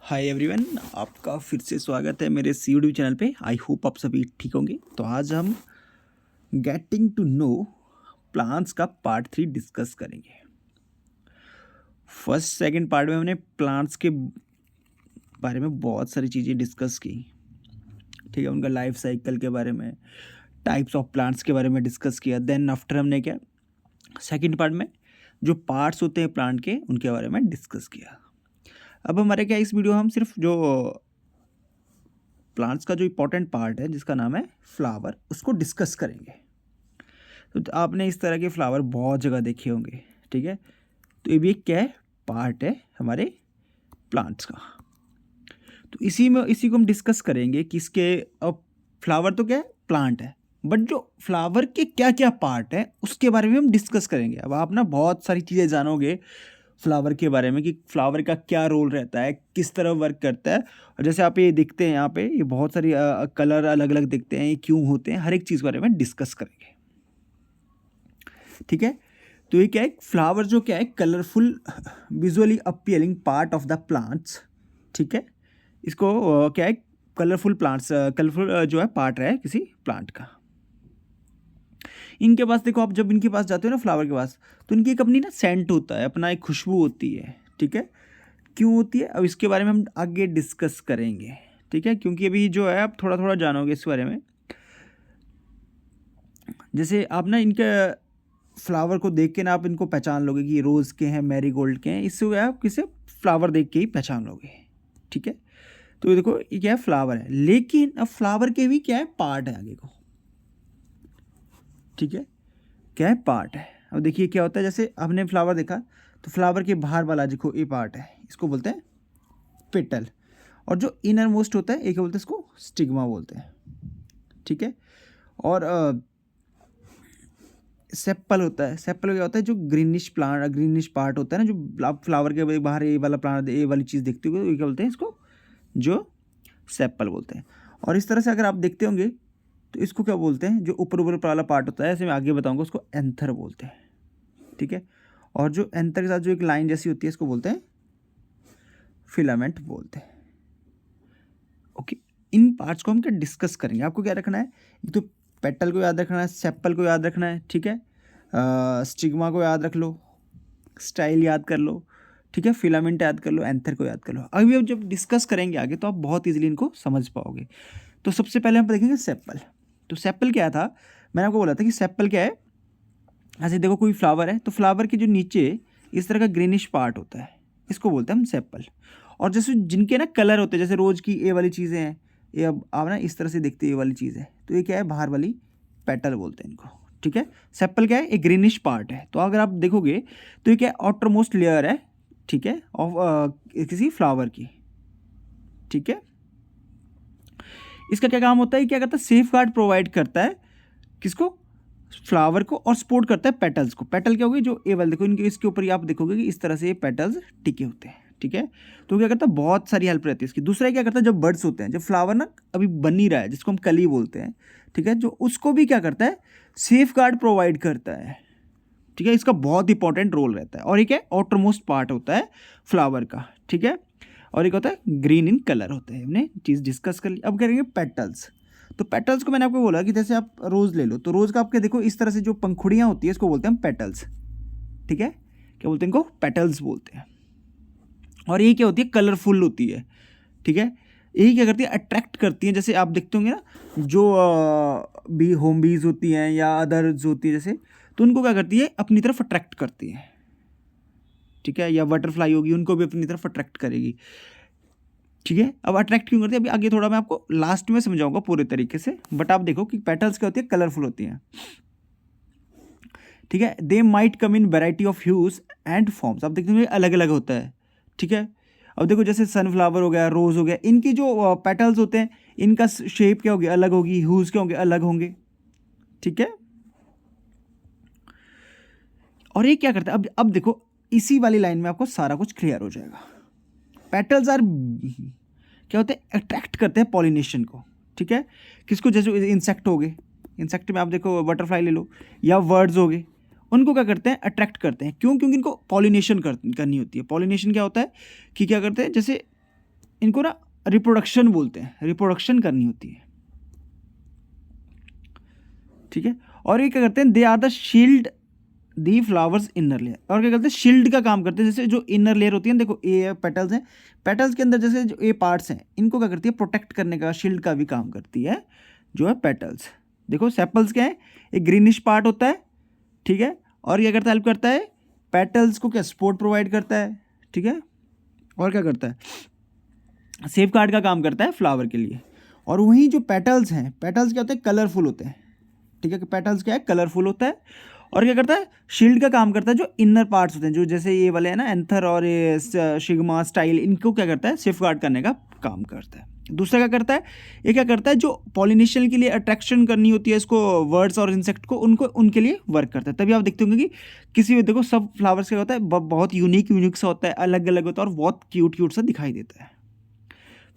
Hi everyone, आपका फिर से स्वागत है मेरे सी यूट्यूब चैनल पे। आई होप आप सभी ठीक होंगे। तो आज हम गेटिंग टू नो प्लांट्स का पार्ट 3 डिस्कस करेंगे। फर्स्ट सेकंड पार्ट में हमने प्लांट्स के बारे में बहुत सारी चीज़ें डिस्कस की, ठीक है। उनका लाइफ साइकिल के बारे में, टाइप्स ऑफ प्लांट्स के बारे में डिस्कस किया। देन आफ्टर हमने क्या सेकंड पार्ट में जो पार्ट्स होते हैं प्लांट के, उनके बारे में डिस्कस किया। अब हमारे क्या इस वीडियो हम सिर्फ जो प्लांट्स का जो इम्पोर्टेंट पार्ट है जिसका नाम है फ्लावर, उसको डिस्कस करेंगे। तो आपने इस तरह के फ्लावर बहुत जगह देखे होंगे, ठीक है। तो ये भी एक क्या है, पार्ट है हमारे प्लांट्स का। तो इसी को हम डिस्कस करेंगे कि इसके अब फ्लावर तो क्या है, प्लांट है, बट जो फ्लावर के क्या क्या पार्ट है उसके बारे में हम डिस्कस करेंगे। अब आप ना बहुत सारी चीज़ें जानोगे फ्लावर के बारे में कि फ्लावर का क्या रोल रहता है, किस तरह वर्क करता है। और जैसे आप ये दिखते हैं यहाँ पे, ये बहुत सारी कलर अलग अलग दिखते हैं, ये क्यों होते हैं, हर एक चीज़ के बारे में डिस्कस करेंगे, ठीक है। तो ये क्या है, फ्लावर जो क्या है, colourful visually appearing part of the plants, ठीक है। इसको क्या है, कलरफुल जो है पार्ट है किसी प्लांट का। इनके पास देखो, आप जब इनके पास जाते हो ना फ्लावर के पास, तो इनकी एक अपनी ना सेंट होता है, अपना एक खुशबू होती है, ठीक है। क्यों होती है, अब इसके बारे में हम आगे डिस्कस करेंगे, ठीक है। क्योंकि अभी जो है आप थोड़ा थोड़ा जानोगे इस बारे में। जैसे आप ना इनके फ्लावर को देख के ना आप इनको पहचान लोगे कि ये रोज़ के हैं, मैरीगोल्ड के हैं। इससे आप किसे फ्लावर देख के ही पहचान लोगे, ठीक है। तो ये देखो, ये क्या है, फ्लावर है। लेकिन अब फ्लावर के भी क्या है, पार्ट है आगे को, ठीक है। क्या है, पार्ट है। अब देखिए क्या होता है, जैसे हमने फ्लावर देखा तो फ्लावर के बाहर वाला देखो ये पार्ट है, इसको बोलते हैं पेटल। और जो इनर मोस्ट होता है ये क्या बोलते हैं, इसको स्टिग्मा बोलते हैं, ठीक है। और सेप्पल होता है। सेप्पल क्या होता है, जो ग्रीनिश पार्ट होता है ना, जो आप फ्लावर के बाहर ये वाला प्लांट, ये वाली चीज़ देखते हो, ये क्या बोलते हैं, इसको जो सेप्पल बोलते हैं। और इस तरह से अगर आप देखते होंगे तो इसको क्या बोलते हैं, जो ऊपर ऊपर वाला पार्ट होता है, ऐसे मैं आगे बताऊंगा, उसको एंथर बोलते हैं, ठीक है। और जो एंथर के साथ जो एक लाइन जैसी होती है, इसको बोलते हैं फिलामेंट बोलते हैं, ओके। इन पार्ट्स को हम क्या डिस्कस करेंगे। आपको क्या रखना है, एक तो पेटल को याद रखना है, सेप्पल को याद रखना है, ठीक है। स्टिग्मा को याद रख लो, स्टाइल याद कर लो, ठीक है, फिलामेंट याद कर लो, एंथर को याद कर लो। अभी अब जब डिस्कस करेंगे आगे तो आप बहुत इजीली इनको समझ पाओगे। तो सबसे पहले हम देखेंगे सेप्पल। तो सेप्पल क्या था, मैंने आपको बोला था कि सेप्पल क्या है, ऐसे देखो कोई फ्लावर है तो फ्लावर के जो नीचे इस तरह का ग्रीनिश पार्ट होता है, इसको बोलते हैं हम सेप्पल। और जैसे जिनके ना कलर होते हैं, जैसे रोज की ये वाली चीज़ें हैं, ये अब आप ना इस तरह से देखते हैं, ये वाली चीज़ है, तो ये क्या है, बाहर वाली पेटल बोलते हैं इनको, ठीक है। सेप्पल क्या है, एक ग्रीनिश पार्ट है। तो अगर आप देखोगे तो ये क्या है, आउटर मोस्ट लेयर है, ठीक है, ऑफ किसी फ्लावर की, ठीक है। इसका क्या काम होता है, क्या करता है, सेफ गार्ड प्रोवाइड करता है किसको, फ्लावर को, और सपोर्ट करता है पेटल्स को। पेटल क्या होगी, जो ए वाले देखो, इनके इसके ऊपर ही आप देखोगे कि इस तरह से ये पेटल्स टिके होते हैं, ठीक है। तो क्या करता है, बहुत सारी हेल्प रहती है इसकी। दूसरा क्या करता है, जब बर्ड्स होते हैं, जब फ्लावर ना अभी बन ही रहा है, जिसको हम कली बोलते हैं, ठीक है, जो उसको भी क्या करता है, सेफ गार्ड प्रोवाइड करता है, ठीक है। इसका बहुत इंपॉर्टेंट रोल रहता है। और ये क्या है, आउटर मोस्ट पार्ट होता है फ्लावर का, ठीक है। और एक होता है ग्रीन इन कलर होता है। हमने चीज़ डिस्कस कर ली। अब करेंगे पेटल्स। तो पेटल्स को मैंने आपको बोला कि जैसे आप रोज़ ले लो, तो रोज़ का आपके देखो इस तरह से जो पंखुड़ियाँ होती है, इसको बोलते हैं पेटल्स, ठीक है। क्या बोलते हैं इनको, पेटल्स बोलते हैं। और ये क्या होती है, कलरफुल होती है, ठीक है। यही क्या करती है, अट्रैक्ट करती हैं। जैसे आप देखते होंगे ना, जो भी होम बीज होती हैं या अदर्स होती है जैसे, तो उनको क्या करती है, अपनी तरफ अट्रैक्ट करती है, ठीक है। या बटरफ्लाई होगी, उनको भी अपनी तरफ अट्रैक्ट करेगी, ठीक है। अब अट्रैक्ट क्यों करती है, अभी आगे थोड़ा मैं आपको लास्ट में समझाऊंगा पूरे तरीके से। बट आप देखो कि पेटल्स क्या होती है, कलरफुल होती हैं, ठीक है। They might come in variety of huge and forms. आप देखते हैं अलग अलग होता है, ठीक है। अब देखो जैसे सनफ्लावर हो गया, रोज हो गया, इनकी जो पेटल्स होते हैं, इनका शेप क्या होगी, अलग होगी, ह्यूज क्या होंगे, अलग होंगे, ठीक है। और ये क्या करता है, अब देखो इसी वाली लाइन में आपको सारा कुछ क्लियर हो जाएगा। पेटल्स आर क्या होते हैं, अट्रैक्ट करते हैं पॉलिनेशन को, ठीक है। किसको, जैसे इंसेक्ट हो गए, इंसेक्ट में आप देखो बटरफ्लाई ले लो, या वर्ड्स हो गए, उनको क्या करते हैं, अट्रैक्ट करते हैं। क्यों, क्योंकि इनको पॉलिनेशन करनी होती है। पॉलिनेशन क्या होता है कि क्या करते हैं, जैसे इनको ना रिप्रोडक्शन बोलते हैं, रिप्रोडक्शन करनी होती है, ठीक है। और ये क्या करते हैं, they are the shield the flowers inner layer, और क्या करते हैं, शील्ड का काम करते हैं। जैसे जो इनर लेयर होती है, देखो ए पेटल्स हैं, पेटल्स के अंदर जैसे जो ए पार्ट्स हैं, इनको क्या करती है, प्रोटेक्ट करने का, शील्ड का भी काम करती है जो है पेटल्स। देखो सेपल्स क्या है, एक ग्रीनिश पार्ट होता है, ठीक है, और क्या करता है, हेल्प करता है पेटल्स को, क्या सपोर्ट प्रोवाइड करता है, ठीक है, और क्या करता है, सेफ गार्ड का काम करता है फ्लावर के लिए। और वहीं जो पेटल्स हैं, पेटल्स क्या होते हैं, कलरफुल होते हैं, ठीक है, पेटल्स क्या है, कलरफुल होता है। और क्या करता है, शील्ड का काम करता है जो इनर पार्ट्स होते हैं, जो जैसे ये वाले हैं ना, एंथर और ये सिग्मा स्टाइल, इनको क्या करता है, सेफ गार्ड करने का काम करता है। दूसरा क्या करता है, ये क्या करता है, जो पॉलिनेशन के लिए अट्रैक्शन करनी होती है इसको, वर्ड्स और इंसेक्ट को, उनको उनके लिए वर्क करता है। तभी आप देखते होंगे कि किसी भी, देखो सब फ्लावर्स क्या होता है, बहुत यूनिक यूनिक सा होता है, अलग अलग होता है, और बहुत क्यूट क्यूट सा दिखाई देता है।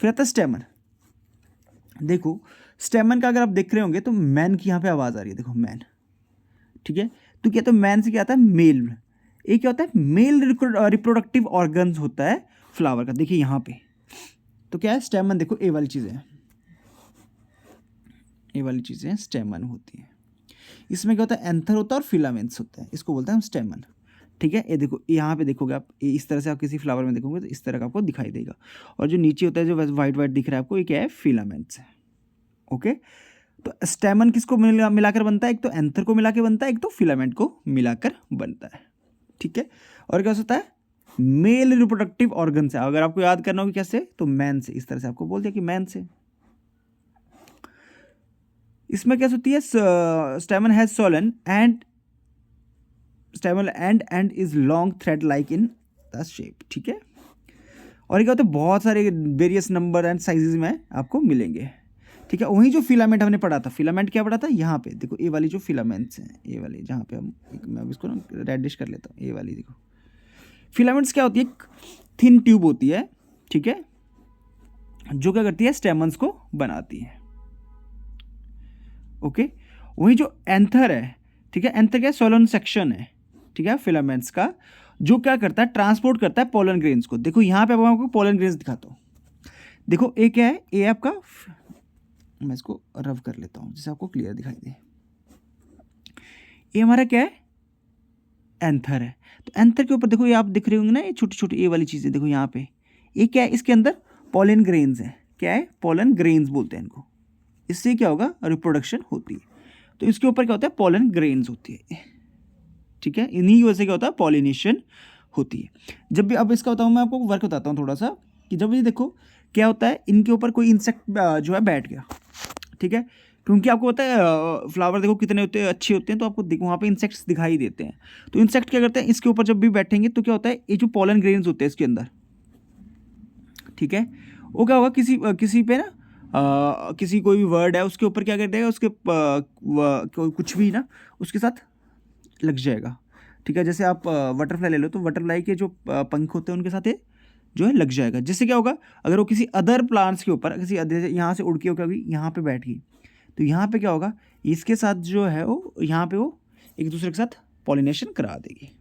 फिर आता है स्टेमन। देखो स्टेमन का अगर आप देख रहे होंगे तो मैन की यहाँ पे आवाज़ आ रही है, देखो मैन, ठीक है। तो क्या, तो मैन से क्या आता है, मेल। ये क्या होता है, मेल रिप्रोडक्टिव ऑर्गन्स होता है फ्लावर का। देखिए यहाँ पे तो क्या है, स्टेमन, देखो ये वाली चीज़ें हैं, ये वाली चीज़ें स्टेमन होती हैं। इसमें क्या होता है, एंथर होता है और फिलामेंट्स होता है, इसको बोलते हैं हम स्टेमन, ठीक है। ये देखो यहाँ पे देखोगे आप, इस तरह से आप किसी फ्लावर में देखोगे तो इस तरह का आपको दिखाई देगा। और जो नीचे होता है, जो वाइट वाइट दिख रहा है आपको, ये क्या है, फिलामेंट्स है, ओके। तो स्टेमन किसको मिलाकर बनता है, एक तो एंथर को मिला के बनता है, एक तो फिलामेंट को मिलाकर बनता है, ठीक है। और क्या होता है, मेल रिप्रोडक्टिव ऑर्गन से, अगर आपको याद करना हो कि कैसे, तो मैन से, इस तरह से आपको बोल दिया कि मैन से। इसमें क्या होती है, स्टेमन has Solan and स्टेमन and is long thread like in the shape, ठीक है। और क्या होता है, बहुत सारे वेरियस नंबर एंड साइजेस में आपको मिलेंगे, ठीक है। वहीं जो फिलामेंट हमने पढ़ा था, फिलामेंट क्या पढ़ा था, यहाँ पे देखो, ये वाली जो फिलामेंट्स हैं, ये वाली जहाँ पे हम, मैं अब इसको ना रेडिश कर लेता हूँ, ये वाली देखो फिलामेंट्स क्या होती है, थिन ट्यूब होती है, ठीक है, जो क्या करती है, स्टेमन्स को बनाती है, ओके। वहीं जो एंथर है, ठीक है, एंथर क्या, सोलन सेक्शन है, ठीक है, फिलामेंट्स का, जो क्या करता है, ट्रांसपोर्ट करता है पोलन ग्रेन्स को। देखो यहाँ पे आपको पोलन ग्रेन्स दिखाता हूँ, देखो ये क्या है, ये आपका, मैं इसको रब कर लेता हूँ जिससे आपको क्लियर दिखाई दे। ये हमारा क्या है, एंथर है। तो एंथर के ऊपर देखो, ये आप दिख रहे होंगे ना, ये छोटी छोटी ये वाली चीज़ें, देखो यहाँ पे, ये क्या है, इसके अंदर पोलन ग्रेन्स है, क्या है, पोलन ग्रेन्स बोलते हैं इनको। इससे क्या होगा, रिप्रोडक्शन होती है। तो इसके ऊपर क्या होता है, पोलन ग्रेन्स होती है, ठीक है। इन्हीं की वजह से क्या होता है, पॉलिनेशन होती है। जब भी, अब इसका बताऊँ मैं आपको वर्क बताता हूँ थोड़ा सा, कि जब ये देखो क्या होता है, इनके ऊपर कोई इंसेक्ट जो है बैठ गया, ठीक है, क्योंकि आपको पता है फ्लावर देखो कितने होते हैं, अच्छे होते हैं, तो आपको वहाँ पे इंसेक्ट्स दिखाई देते हैं। तो इंसेक्ट क्या करते हैं, इसके ऊपर जब भी बैठेंगे तो क्या होता है, ये जो पोलन ग्रेन्स होते हैं इसके अंदर, ठीक है, वो क्या होगा, किसी पे ना किसी कोई भी वर्ड है उसके ऊपर क्या कर देगा, उसके कुछ भी ना उसके साथ लग जाएगा, ठीक है। जैसे आप बटरफ्लाई ले लो, तो बटरफ्लाई के जो पंख होते हैं उनके साथ ये जो है लग जाएगा, जिससे क्या होगा, अगर वो किसी अदर प्लांट्स के ऊपर, किसी यहाँ से उड़ के कभी यहाँ पे बैठ गई, तो यहाँ पे क्या होगा, इसके साथ जो है वो यहाँ पे वो एक दूसरे के साथ पॉलिनेशन करा देगी।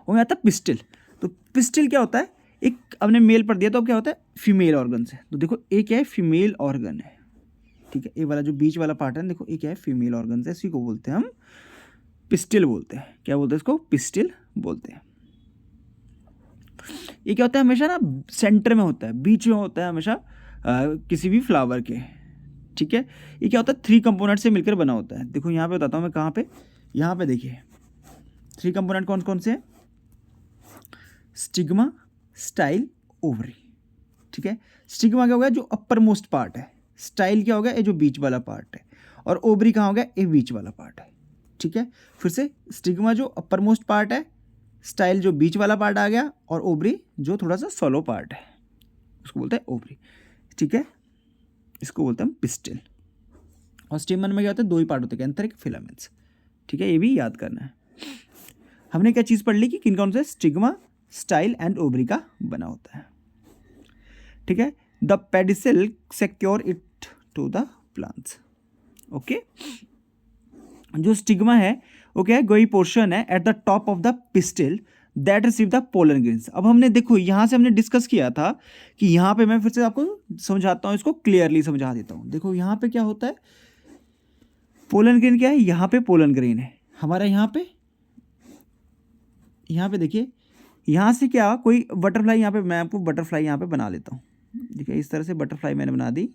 वो आता है पिस्टिल। तो पिस्टिल क्या होता है, एक हमने मेल पर दिया, तो अब क्या होता है, फीमेल ऑर्गन से। तो देखो ये क्या है, फीमेल ऑर्गन है, ठीक है। ये वाला जो बीच वाला पार्ट है, देखो ये क्या है, फीमेल ऑर्गन है, इसी को बोलते हैं हम पिस्टिल बोलते हैं। क्या बोलते हैं इसको, पिस्टिल बोलते हैं। ये क्या होता है, हमेशा ना सेंटर में होता है, बीच में होता है हमेशा किसी भी फ्लावर के, ठीक है। ये क्या होता है, 3 कंपोनेंट से मिलकर बना होता है। देखो यहाँ पे बताता हूँ मैं कहाँ पे, यहाँ पे देखिए 3 कंपोनेंट कौन कौन से हैं, स्टिग्मा, स्टाइल, ओवरी, ठीक है। स्टिग्मा क्या हो गया, जो अपर मोस्ट पार्ट है, स्टाइल क्या हो गया, ये जो बीच वाला पार्ट है, और ओवरी कहाँ हो गया, ये बीच वाला पार्ट है, ठीक है। फिर से स्टिग्मा जो अपर मोस्ट पार्ट है, स्टाइल जो बीच वाला पार्ट आ गया, और ओवरी जो थोड़ा सा सोलो पार्ट है, उसको बोलते हैं ओवरी, ठीक है। इसको बोलते हैं पिस्टिल। और स्टेमन में क्या होता है, 2 ही पार्ट होते हैं, एंथर, एक फिलामेंट्स, ठीक है। ये भी याद करना है। हमने क्या चीज़ पढ़ ली कि किन कौन से, स्टिग्मा, स्टाइल एंड ओवरी का बना होता है, ठीक है। The pedicel secure it to the plants, okay. जो स्टिग्मा है वो क्या है, कोई पोर्शन है at the top of the pistil that receive the pollen grains. अब हमने देखो यहाँ से हमने डिस्कस किया था कि यहाँ पे मैं फिर से आपको समझाता हूँ, इसको क्लियरली समझा देता हूँ। देखो यहाँ पे क्या होता है, पोलन ग्रेन क्या है, यहाँ पे पोलन ग्रेन है हमारा, यहाँ पे देखिए, यहाँ से क्या कोई बटरफ्लाई, यहाँ पे मैं आपको बटरफ्लाई यहाँ पे बना लेता हूँ। देखिए इस तरह से बटरफ्लाई मैंने बना दी,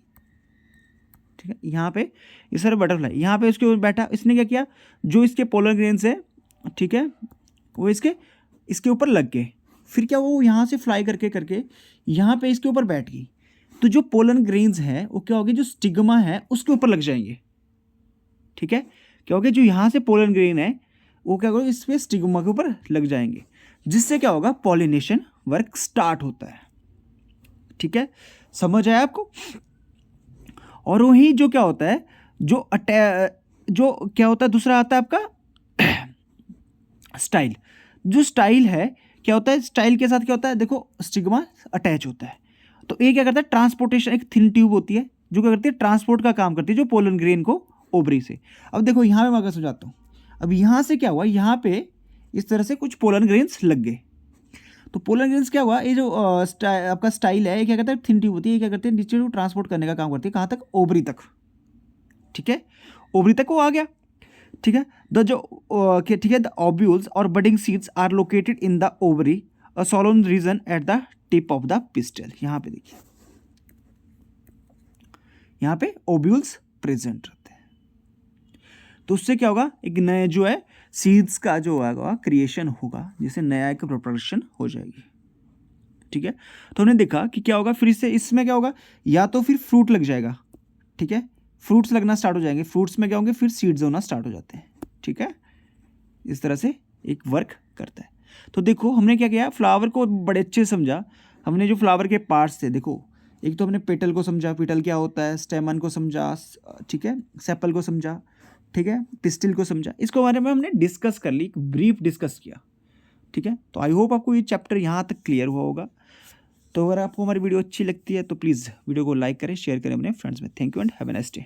ठीक है। यहाँ पे इस तरह बटरफ्लाई यहाँ पे उसके ऊपर बैठा, इसने क्या किया, जो इसके पोलन ग्रेन्स है, ठीक है, वो इसके ऊपर लग गए। फिर क्या वो यहाँ से फ्लाई करके करके यहाँ पे इसके ऊपर बैठ गई, तो जो पोलन ग्रेन्स है वो क्या होगी, जो स्टिग्मा है उसके ऊपर लग जाएंगे, ठीक है। क्या होगा, जो यहाँ से पोलन ग्रेन है वो क्या होगा, इस पे स्टिग्मा के ऊपर लग जाएंगे, जिससे क्या होगा, पॉलिनेशन वर्क स्टार्ट होता है, ठीक है। समझ आया आपको। और वही जो क्या होता है, जो क्या होता है, दूसरा आता है आपका स्टाइल। जो स्टाइल है क्या होता है, स्टाइल के साथ क्या होता है, देखो स्टिग्मा अटैच होता है, तो ये क्या करता है, ट्रांसपोर्टेशन, एक थिन ट्यूब होती है जो क्या करती है, ट्रांसपोर्ट का काम करती है, जो पोलन ग्रेन को ओवरी से। अब देखो यहाँ पे मैं अगर समझाता हूँ, अब यहाँ से क्या हुआ, यहाँ पे इस तरह से कुछ पोलन ग्रेन्स लग गए, तो पोलन ग्रेन्स क्या हुआ, ये जो आपका स्टाइल है, ये क्या करता है, थिन ट्यूब होती है, ये क्या करते हैं, नीचे ट्रांसपोर्ट करने का काम करती है, कहाँ तक, ओवरी तक, ठीक है, ओवरी तक वो आ गया, ठीक है। ठीक है, द ओव्यूल्स और budding seeds are located in the ovary, a swollen region at the tip of the pistil. यहाँ पे देखिए, यहाँ पे ओव्यूल्स प्रेजेंट रहते हैं, तो उससे क्या होगा, एक नया जो है सीड्स का जो होगा क्रिएशन होगा, जिससे नया एक प्रोडक्शन हो जाएगी, ठीक है। तो हमने देखा कि क्या होगा, फिर इसमें क्या होगा, या तो फिर फ्रूट लग जाएगा, ठीक है, फ्रूट्स लगना स्टार्ट हो जाएंगे, फ्रूट्स में क्या होंगे, फिर सीड्स होना स्टार्ट हो जाते हैं, ठीक है। इस तरह से एक वर्क करता है। तो देखो हमने क्या किया, फ्लावर को बड़े अच्छे से समझा हमने, जो फ्लावर के पार्ट्स थे, देखो एक तो हमने पेटल को समझा, पेटल क्या होता है, स्टेमन को समझा, ठीक है, सेपल को समझा, ठीक है, पिस्टिल को समझा, इसको बारे में हमने डिस्कस कर ली, एक ब्रीफ डिस्कस किया, ठीक है। तो आई होप आपको ये चैप्टर यहाँ तक क्लियर हुआ होगा। तो अगर आपको हमारी वीडियो अच्छी लगती है तो प्लीज़ वीडियो को लाइक करें, शेयर करें अपने फ्रेंड्स में। Thank you and have a nice day.